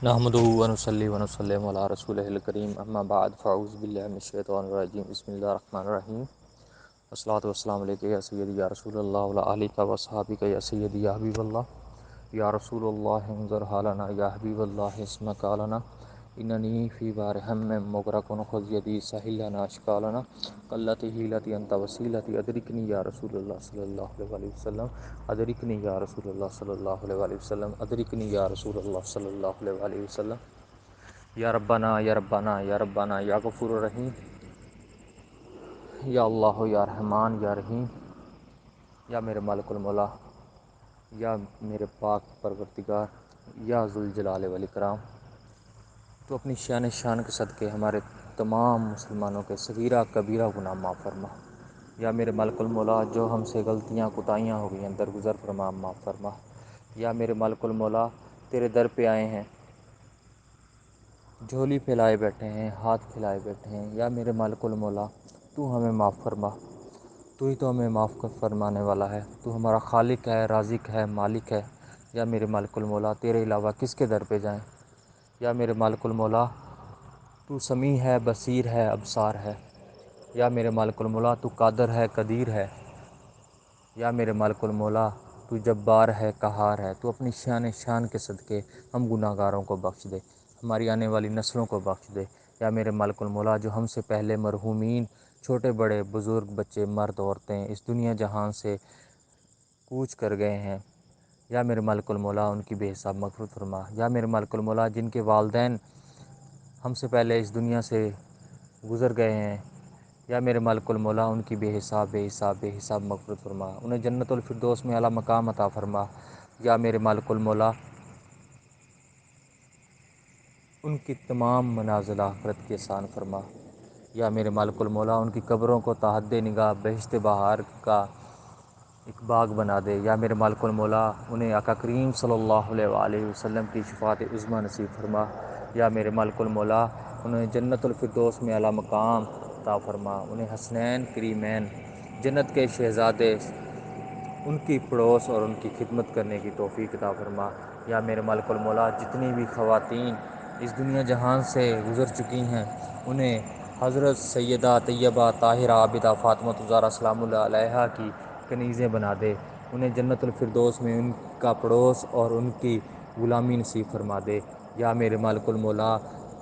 نحمدہ و نصلی و نسلم علی رسولہ الکریم اما بعد فاعوذ باللہ من الشیطان الرجیم بسم اللہ الرحمن الرحیم الصلاۃ والسلام علیک یا سیدی یا رسول اللہ وعلی آلک و اصحابک یا سیدی یا حبیب اللہ یا رسول اللہ انظر حالنا یا حبیب اللہ اسمع قالنا اننی فی بار ہم مغرق خذ یدی سہل لنا اشکالنا قلت حیلتی انت وسیلتی ادرکنی یا رسول اللہ صلی اللہ علیہ وسلم ادرکنی یا رسول اللہ صلی اللہ علیہ وسلم ادرکنی یا رسول اللہ صلی اللہ علیہ وسلم یا ربنا یا ربنا یا ربنا یا غفور الرحیم یا اللہ یا رحمان یا رحیم یا میرے مالک المولا یا میرے پاک پروردگار یا ذوالجلال والاکرام تو اپنی شان کے صدقے ہمارے تمام مسلمانوں کے صغیرہ کبیرہ گناہ معاف فرما۔ یا میرے مالک المولا جو ہم سے غلطیاں کوتاہیاں ہو گئی ہیں درگزر فرما، معاف فرما۔ یا میرے مالک المولا تیرے در پہ آئے ہیں، جھولی پھیلائے بیٹھے ہیں، ہاتھ پھیلائے بیٹھے ہیں، یا میرے مالک المولا تو ہمیں معاف فرما۔ تو ہی تو ہمیں معاف فرمانے والا ہے، تو ہمارا خالق ہے، رازق ہے، مالک ہے۔ یا میرے مالک المولا تیرے علاوہ کس کے در پہ جائیں۔ یا میرے مالک المولا تو سمیع ہے، بصیر ہے، ابصار ہے۔ یا میرے مالک المولا تو قادر ہے، قدیر ہے۔ یا میرے مالک المولا تو جبار ہے، قہار ہے۔ تو اپنی شان کے صدقے ہم گناہ گاروں کو بخش دے، ہماری آنے والی نسلوں کو بخش دے۔ یا میرے مالک المولا جو ہم سے پہلے مرحومین، چھوٹے بڑے بزرگ بچے مرد عورتیں اس دنیا جہان سے کوچ کر گئے ہیں، یا میرے مالک المولا ان کی بے حساب مغفرت فرما۔ یا میرے مالک المولا جن کے والدین ہم سے پہلے اس دنیا سے گزر گئے ہیں، یا میرے مالک المولا ان کی بے حساب مغفرت فرما، انہیں جنت الفردوس میں اعلیٰ مقام عطا فرما۔ یا میرے مالک المولا ان کی تمام منازل آخرت کی آسان فرما۔ یا میرے مالک المولا ان کی قبروں کو تحت نگاہ بہشت بہار کا ایک باغ بنا دے۔ یا میرے مالک المولا انہیں آقا کریم صلی اللہ علیہ وآلہ وسلم کی شفاعت عظمیٰ نصیب فرما۔ یا میرے مالک المولا انہیں جنت الفردوس میں اعلیٰ مقام عطا فرما، انہیں حسنین کریمین جنت کے شہزادے ان کی پڑوس اور ان کی خدمت کرنے کی توفیق عطا فرما۔ یا میرے مالک المولا جتنی بھی خواتین اس دنیا جہان سے گزر چکی ہیں انہیں حضرت سیدہ طیبہ طاہرہ عابدہ فاطمہ الزہرا سلام اللہ علیہا کی کنیزیں بنا دے، انہیں جنت الفردوس میں ان کا پڑوس اور ان کی غلامی نصیب فرما دے۔ یا میرے مالک المولا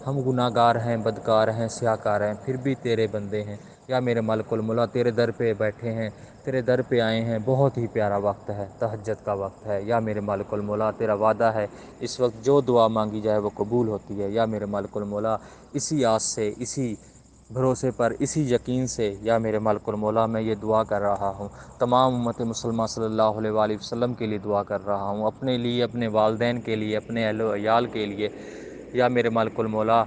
ہم گناہ گار ہیں، بدکار ہیں، سیاہکار ہیں، پھر بھی تیرے بندے ہیں۔ یا میرے مالک المولا تیرے در پہ بیٹھے ہیں، تیرے در پہ آئے ہیں، بہت ہی پیارا وقت ہے، تہجد کا وقت ہے۔ یا میرے مالک المولا تیرا وعدہ ہے اس وقت جو دعا مانگی جائے وہ قبول ہوتی ہے۔ یا میرے مالک المولا اسی آس سے، اسی بھروسے پر، اسی یقین سے یا میرے مالک المولا میں یہ دعا کر رہا ہوں، تمام امت مسلمہ صلی اللہ علیہ وآلہ وسلم کے لیے دعا کر رہا ہوں، اپنے لیے، اپنے والدین کے لیے، اپنے اہل و عیال کے لیے۔ یا میرے مالک المولا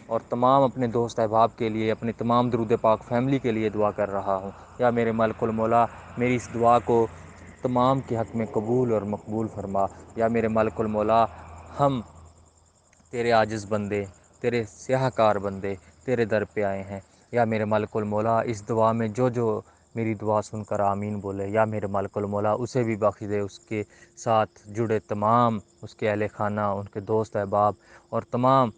اور تمام اپنے دوست احباب کے لیے، اپنے تمام درود پاک فیملی کے لیے دعا کر رہا ہوں۔ یا میرے مالک المولا میری اس دعا کو تمام کے حق میں قبول اور مقبول فرما۔ یا میرے مالک المولا ہم تیرے عاجز بندے، تیرے سیاہ کار بندے تیرے در پہ آئے ہیں۔ یا میرے مالک المولا اس دعا میں جو میری دعا سن کر آمین بولے، یا میرے مالک المولا اسے بھی بخش دے، اس کے ساتھ جڑے تمام اس کے اہل خانہ، ان کے دوست احباب اور تمام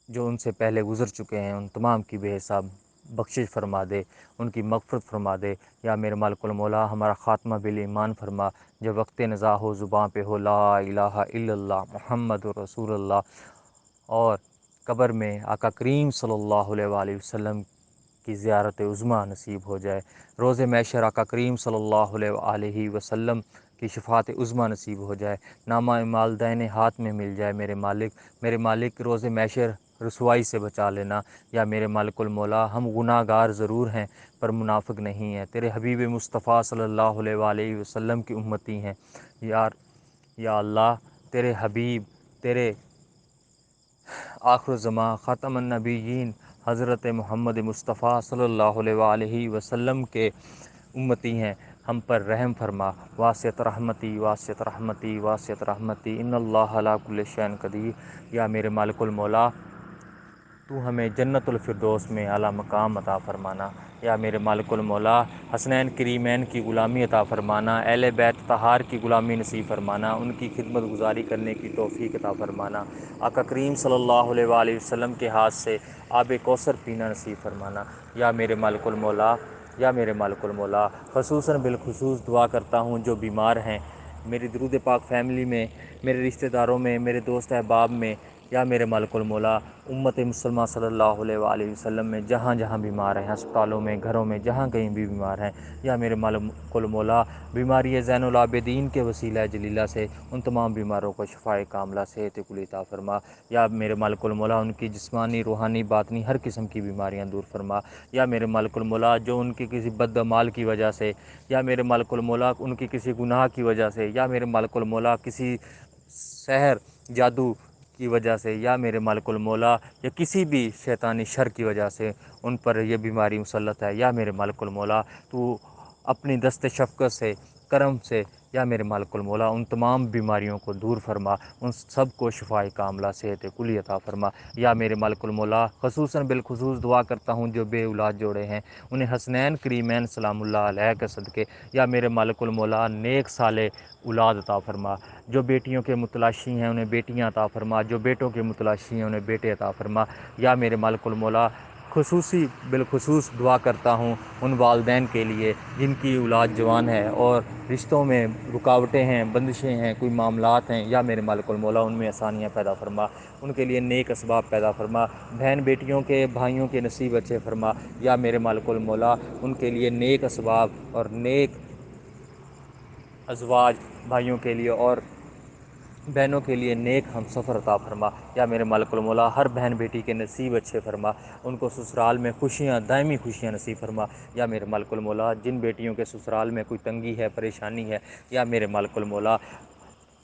جو ان سے پہلے گزر چکے ہیں ان تمام کی بے حساب بخشش فرما دے، ان کی مغفرت فرما دے۔ یا میرے مالک المولا ہمارا خاتمہ بالایمان فرما، جب وقت نزاع ہو، زباں پہ ہو لا الہ الا اللہ محمد رسول اللہ، اور قبر میں آقا کریم صلی اللہ علیہ وآلہ وسلم کی زیارت عظمیٰ نصیب ہو جائے، روز محشر آقا کریم صلی اللہ علیہ وآلہ وسلم کی شفاعت عظمیٰ نصیب ہو جائے، نامہ اعمال دائیں ہاتھ میں مل جائے۔ میرے مالک روز محشر رسوائی سے بچا لینا۔ یا میرے مالک المولا ہم گناہ گار ضرور ہیں پر منافق نہیں ہیں، تیرے حبیب مصطفیٰ صلی اللہ علیہ وآلہ وسلم کی امتی ہیں۔ یا اللہ تیرے حبیب، تیرے آخر الزماں خاتم النبیین حضرت محمد مصطفیٰ صلی اللہ علیہ وآلہ وسلم کے امتی ہیں، ہم پر رحم فرما۔ واسعت رحمتی واسعت رحمتی واسعت رحمتی ان اللہ علی کل شیء قدیر۔ یا میرے مالک المولا تو ہمیں جنت الفردوس میں اعلیٰ مقام عطا فرمانا۔ یا میرے مالک المولا حسنین کریمین کی غلامی عطا فرمانا، اہل بیت طہار کی غلامی نصیب فرمانا، ان کی خدمت گزاری کرنے کی توفیق عطا فرمانا، آقا کریم صلی اللہ علیہ وآلہ وسلم کے ہاتھ سے آب کوثر پینا نصیب فرمانا۔ یا میرے مالک المولا یا میرے مالک المولا خصوصاً بالخصوص دعا کرتا ہوں جو بیمار ہیں میری درود پاک فیملی میں، میرے رشتہ داروں میں، میرے دوست احباب میں، یا میرے مالک المولا امت مسلمہ صلی اللہ علیہ وآلہ وسلم میں جہاں جہاں بیمار ہیں، ہسپتالوں میں، گھروں میں، جہاں کہیں بھی بیمار ہیں، یا میرے مالک المولا بیماری زین العابدین کے وسیلہ جلیلہ سے ان تمام بیماروں کو شفائے کاملہ صحت کلی عطا فرما۔ یا میرے مالک المولا ان کی جسمانی، روحانی، باطنی ہر قسم کی بیماریاں دور فرما۔ یا میرے مالک المولا جو ان کی کسی بد اعمال کی وجہ سے، یا میرے مالک المولا ان کی کسی گناہ کی وجہ سے، یا میرے مالک المولا کسی سحر جادو کی وجہ سے، یا میرے مالک المولا یا کسی بھی شیطانی شر کی وجہ سے ان پر یہ بیماری مسلط ہے، یا میرے مالک المولا تو اپنی دست شفقت سے، کرم سے، یا میرے مالک المولا ان تمام بیماریوں کو دور فرما، ان سب کو شفائے کاملہ صحت کلی عطا فرما۔ یا میرے مالک المولا خصوصاً بالخصوص دعا کرتا ہوں جو بے اولاد جوڑے ہیں انہیں حسنین کریمین سلام اللہ علیہ کے صدقے، یا میرے مالک المولا نیک صالح اولاد عطا فرما۔ جو بیٹیوں کے متلاشی ہیں انہیں بیٹیاں عطا فرما، جو بیٹوں کے متلاشی ہیں انہیں بیٹے عطا فرما۔ یا میرے مالک المولا بالخصوص دعا کرتا ہوں ان والدین کے لیے جن کی اولاد جوان ہے اور رشتوں میں رکاوٹیں ہیں، بندشیں ہیں، کوئی معاملات ہیں، یا میرے مالک المولا ان میں آسانیاں پیدا فرما، ان کے لیے نیک اسباب پیدا فرما، بہن بیٹیوں کے، بھائیوں کے نصیب اچھے فرما۔ یا میرے مالک المولا ان کے لیے نیک اسباب اور نیک ازواج بھائیوں کے لیے اور بہنوں کے لیے نیک ہم سفر عطا فرما۔ یا میرے مالک المولا ہر بہن بیٹی کے نصیب اچھے فرما، ان کو سسرال میں خوشیاں، دائمی خوشیاں نصیب فرما۔ یا میرے مالک المولا جن بیٹیوں کے سسرال میں کوئی تنگی ہے، پریشانی ہے، یا میرے مالک المولا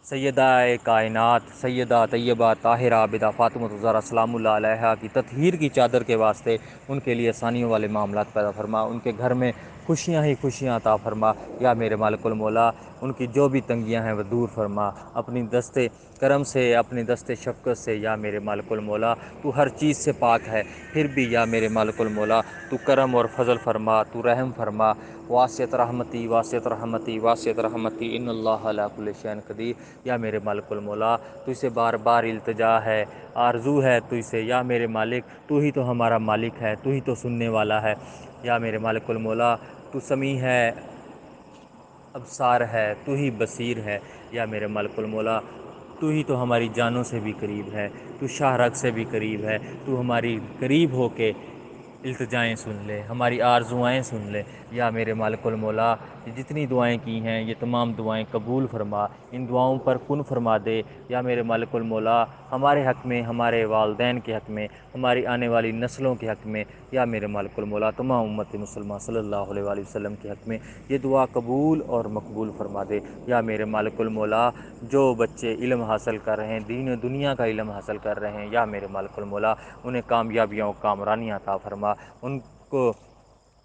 سیدہ کائنات سیدہ طیبہ طاہرہ عابدہ فاطمہ الزہرا سلام اللہ علیہا کی تطہیر کی چادر کے واسطے ان کے لیے آسانیوں والے معاملات پیدا فرما، ان کے گھر میں خوشیاں ہی خوشیاں عطا فرما۔ یا میرے مالک المولا ان کی جو بھی تنگیاں ہیں وہ دور فرما اپنی دست کرم سے، اپنی دست شفقت سے۔ یا میرے مالک المولا تو ہر چیز سے پاک ہے، پھر بھی یا میرے مالک المولا تو کرم اور فضل فرما، تو رحم فرما۔ واسعت رحمتی واسعت رحمتی واسعت رحمتی ان اللہ علی کل شیء قدیر۔ یا میرے مالک المولا تو اسے بار بار التجا ہے، آرزو ہے تو اسے، یا میرے مالک تو ہی تو ہمارا مالک ہے، تو ہی تو سننے والا ہے۔ یا میرے مالک المولا تو سمیع ہے، ابصار ہے، تو ہی بصیر ہے۔ یا میرے مالک المولا تو ہی تو ہماری جانوں سے بھی قریب ہے، تو شاہ رگ سے بھی قریب ہے، تو ہماری قریب ہو کے التجائیں سن لے، ہماری آرزوئیں سن لے۔ یا میرے مالک المولا یہ جتنی دعائیں کی ہیں یہ تمام دعائیں قبول فرما، ان دعاؤں پر کن فرما دے۔ یا میرے مالک المولا ہمارے حق میں، ہمارے والدین کے حق میں، ہماری آنے والی نسلوں کے حق میں، یا میرے مالک المولا تمام امت مسلمہ صلی اللہ علیہ وآلہ وسلم کے حق میں یہ دعا قبول اور مقبول فرما دے۔ یا میرے مالک المولا جو بچے علم حاصل کر رہے ہیں، دین و دنیا کا علم حاصل کر رہے ہیں، یا میرے مالک المولا انہیں کامیابیوں، کامرانیاں عطا فرما، ان کو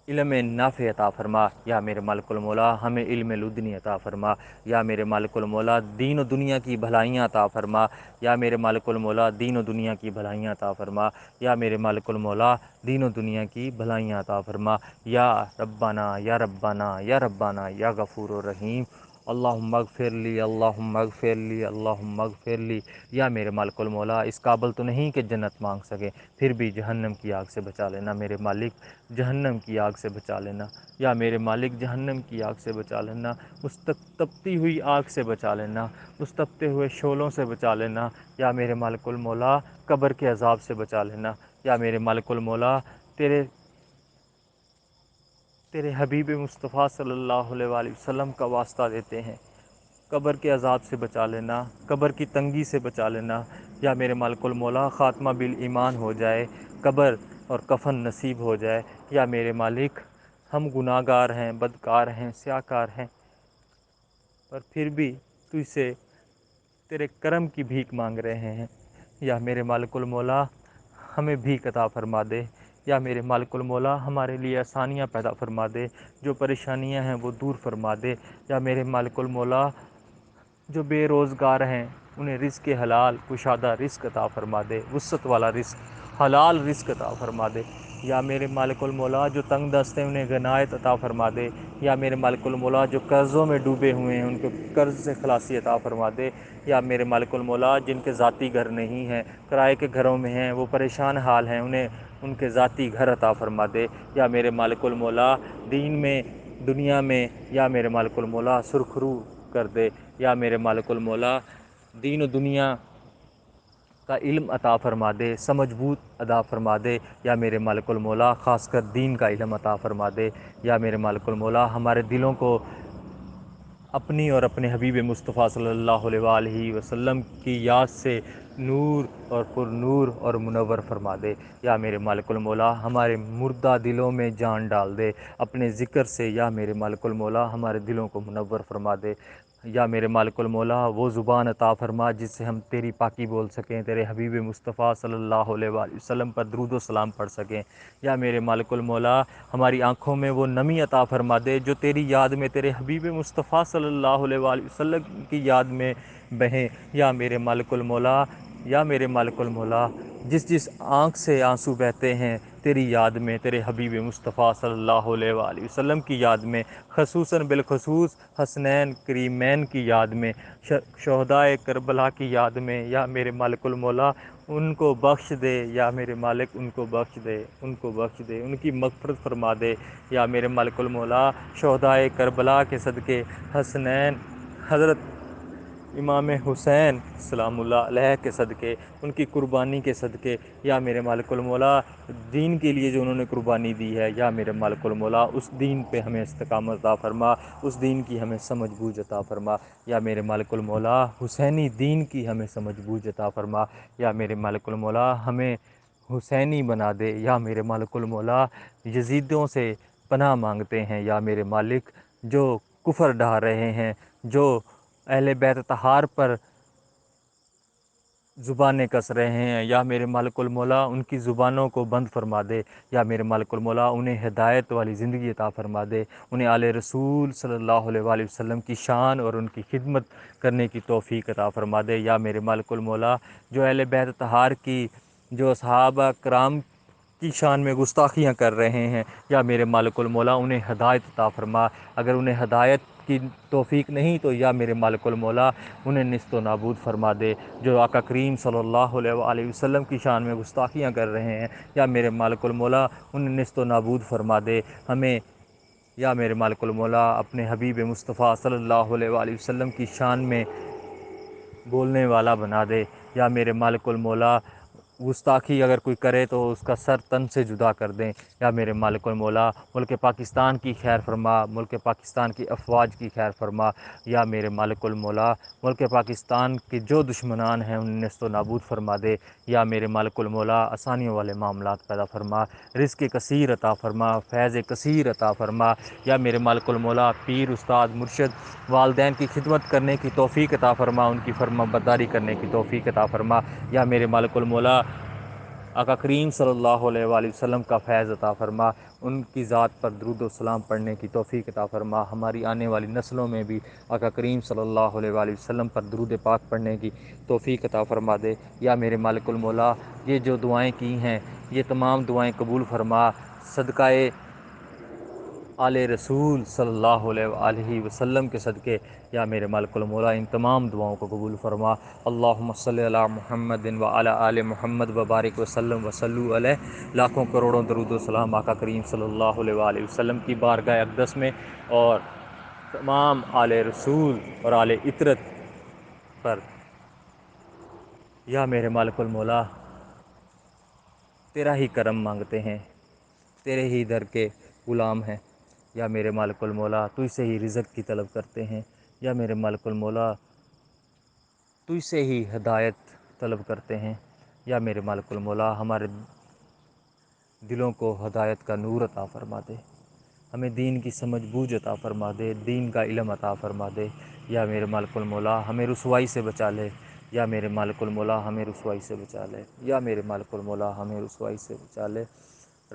علم نافع عطا فرما۔ یا میرے مالک المولا ہمیں علم لدنی عطا فرما۔ یا میرے مالک المولا دین و دنیا کی بھلائیاں عطا فرما۔ یا میرے مالک المولا دین و دنیا کی بھلائیاں عطا فرما۔ یا میرے مالک المولا دین و دنیا کی بھلائیاں عطا فرما۔ یا ربنا یا ربنا یا ربنا یا غفور الرحیم اللہم اغفر لی اللہم اغفر لی اللہم اغفر لی۔ یا میرے مالک المولا اس قابل تو نہیں کہ جنت مانگ سکے، پھر بھی جہنم کی آگ سے بچا لینا میرے مالک، جہنم کی آگ سے بچا لینا۔ یا میرے مالک جہنم کی آگ سے بچا لینا، اس تپتی ہوئی آگ سے بچا لینا، اس تپتے ہوئے شعلوں سے بچا لینا۔ یا میرے مالک المولا قبر کے عذاب سے بچا لینا۔ یا میرے مالک المولا تیرے حبیب مصطفیٰ صلی اللہ علیہ وآلہ وسلم کا واسطہ دیتے ہیں، قبر کے عذاب سے بچا لینا، قبر کی تنگی سے بچا لینا۔ یا میرے مالک المولا خاتمہ بالایمان ہو جائے، قبر اور کفن نصیب ہو جائے۔ یا میرے مالک ہم گناہ گار ہیں، بدکار ہیں، سیاہکار ہیں، پر پھر بھی تو اسے تیرے کرم کی بھیک مانگ رہے ہیں۔ یا میرے مالک المولا ہمیں بھیک عطا فرما دے۔ یا میرے مالک المولا ہمارے لیے آسانیاں پیدا فرما دے، جو پریشانیاں ہیں وہ دور فرما دے۔ یا میرے مالک المولا جو بے روزگار ہیں انہیں رزق حلال کشادہ رزق عطا فرما دے، وسعت والا رزق حلال رزق عطا فرما دے، یا میرے مالک المولا جو تنگ دست ہیں انہیں غنائت عطا فرما دے، یا میرے مالک المولا جو قرضوں میں ڈوبے ہوئے ہیں ان کو قرض سے خلاصی عطا فرما دے، یا میرے مالک المولا جن کے ذاتی گھر نہیں ہیں، کرائے کے گھروں میں ہیں، وہ پریشان حال ہیں، انہیں ان کے ذاتی گھر عطا فرما دے، یا میرے مالک المولا دین میں دنیا میں یا میرے مالک المولا سرخرو کر دے، یا میرے مالک المولا دین و دنیا کا علم عطا فرما دے، سمجھ بوجھ عطا فرما دے، یا میرے مالک المولا خاص کر دین کا علم عطا فرما دے، یا میرے مالک المولا ہمارے دلوں کو اپنی اور اپنے حبیب مصطفیٰ صلی اللہ علیہ وآلہ وسلم کی یاد سے نور اور پر نور اور منور فرما دے، یا میرے مالک المولا ہمارے مردہ دلوں میں جان ڈال دے اپنے ذکر سے، یا میرے مالک المولا ہمارے دلوں کو منور فرما دے، یا میرے مالک المولا وہ زبان عطا فرما جس سے ہم تیری پاکی بول سکیں، تیرے حبیب مصطفیٰ صلی اللہ علیہ وآلہ وسلم پر درود و سلام پڑھ سکیں، یا میرے مالک المولا ہماری آنکھوں میں وہ نمی عطا فرما دے جو تیری یاد میں، تیرے حبیب مصطفیٰ صلی اللہ علیہ وآلہ وسلم کی یاد میں بہیں، یا میرے مالک المولا یا میرے مالک المولا جس آنکھ سے آنسو بہتے ہیں تیری یاد میں، تیرے حبیب مصطفیٰ صلی اللہ علیہ وآلہ وسلم کی یاد میں، خصوصاً بالخصوص حسنین کریمین کی یاد میں، شہدائے کربلا کی یاد میں، یا میرے مالک المولا ان کو بخش دے، یا میرے مالک ان کو بخش دے، ان کو بخش دے، ان کی مغفرت فرما دے، یا میرے مالک المولا شہدائے کربلا کے صدقے، حسنین حضرت امام حسین سلام اللہ علیہ کے صدقے، ان کی قربانی کے صدقے، یا میرے مالک المولا دین کے لیے جو انہوں نے قربانی دی ہے، یا میرے مالک المولا اس دین پہ ہمیں استقامت عطا فرما، اس دین کی ہمیں سمجھ بوجھ عطا فرما، یا میرے مالک المولا حسینی دین کی ہمیں سمجھ بوجھ عطا فرما، یا میرے مالک المولا ہمیں حسینی بنا دے، یا میرے مالک المولا یزیدوں سے پناہ مانگتے ہیں، یا میرے مالک جو کفر ڈھا رہے ہیں، جو اہل بیت طہار پر زبانیں کس رہے ہیں، یا میرے مالک المولا ان کی زبانوں کو بند فرما دے، یا میرے مالک المولا انہیں ہدایت والی زندگی عطا فرما دے، انہیں آل رسول صلی اللہ علیہ وآلہ وسلم کی شان اور ان کی خدمت کرنے کی توفیق عطا فرما دے، یا میرے مالک المولا جو اہل بیت طہار کی، جو صحابہ کرام کی شان میں گستاخیاں کر رہے ہیں، یا میرے مالک المولا انہیں ہدایت عطا فرما، اگر انہیں ہدایت کی توفیق نہیں تو یا میرے مالک المولا انہیں نیست و نابود فرما دے، جو آقا کریم صلی اللہ علیہ وآلہ وسلم کی شان میں گستاخیاں کر رہے ہیں، یا میرے مالک المولا انہیں نیست و نابود فرما دے، ہمیں یا میرے مالک المولا اپنے حبیب مصطفیٰ صلی اللہ علیہ وآلہ وسلم کی شان میں بولنے والا بنا دے، یا میرے مالک المولا گستاخی اگر کوئی کرے تو اس کا سر تن سے جدا کر دیں، یا میرے مالک المولا ملک پاکستان کی خیر فرما، ملک پاکستان کی افواج کی خیر فرما، یا میرے مالک المولا ملک پاکستان کے جو دشمنان ہیں انہیں نیست و نابود فرما دے، یا میرے مالک المولا آسانیوں والے معاملات پیدا فرما، رزق کثیر عطا فرما، فیض کثیر عطا فرما، یا میرے مالک المولا پیر استاد مرشد والدین کی خدمت کرنے کی توفیق عطا فرما، ان کی فرما برداری کرنے کی توفیق عطا فرما، یا میرے مالک المولا آقا کریم صلی اللہ علیہ وآلہ وسلم کا فیض عطا فرما، ان کی ذات پر درود و سلام پڑھنے کی توفیق عطا فرما، ہماری آنے والی نسلوں میں بھی آقا کریم صلی اللہ علیہ وآلہ وسلم پر درود پاک پڑھنے کی توفیق عطا فرما دے، یا میرے مالک المولا یہ جو دعائیں کی ہیں یہ تمام دعائیں قبول فرما، صدقہ آل رسول صلی اللہ علیہ وآلہ وسلم کے صدقے، یا میرے مالک المولا ان تمام دعاؤں کو قبول فرما، اللہم صلی علی محمد وعلی آل محمد وبارک وسلم وصلو علیہ، لاکھوں کروڑوں درود و سلام آقا کریم صلی اللہ علیہ وآلہ وسلم کی بارگاہ اقدس میں اور تمام آل رسول اور آل اطرت پر، یا میرے مالک المولا تیرا ہی کرم مانگتے ہیں، تیرے ہی در کے غلام ہیں، یا میرے مالک المولا تجھ سے ہی رزق کی طلب کرتے ہیں، یا میرے مالک المولا تجھ سے ہی ہدایت طلب کرتے ہیں، یا میرے مالک المولا ہمارے دلوں کو ہدایت کا نور عطا فرما دے، ہمیں دین کی سمجھ بوجھ عطا فرما دے، دین کا علم عطا فرما دے، یا میرے مالک المولا ہمیں رسوائی سے بچا لے، یا میرے مالک المولا ہمیں رسوائی سے بچا لے، یا میرے مالک المولا ہمیں رسوائی سے بچا لے،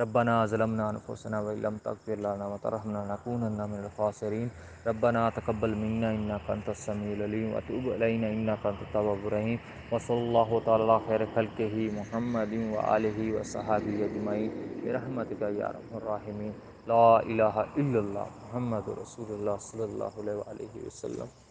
ربنا ظلمنا انفسنا وان لم تغفر لنا وترحمنا لنكونن من الخاسرين ربنا تقبل منا انك انت السميع العليم وتب علينا انك انت التواب الرحيم وصلى الله تعالى على خير خلقه محمد وآله وصحبه اجمعين برحمتك يا ارحم الراحمين لا الہ الا اللہ محمد رسول اللہ صلی اللہ علیہ وآلہ وسلم.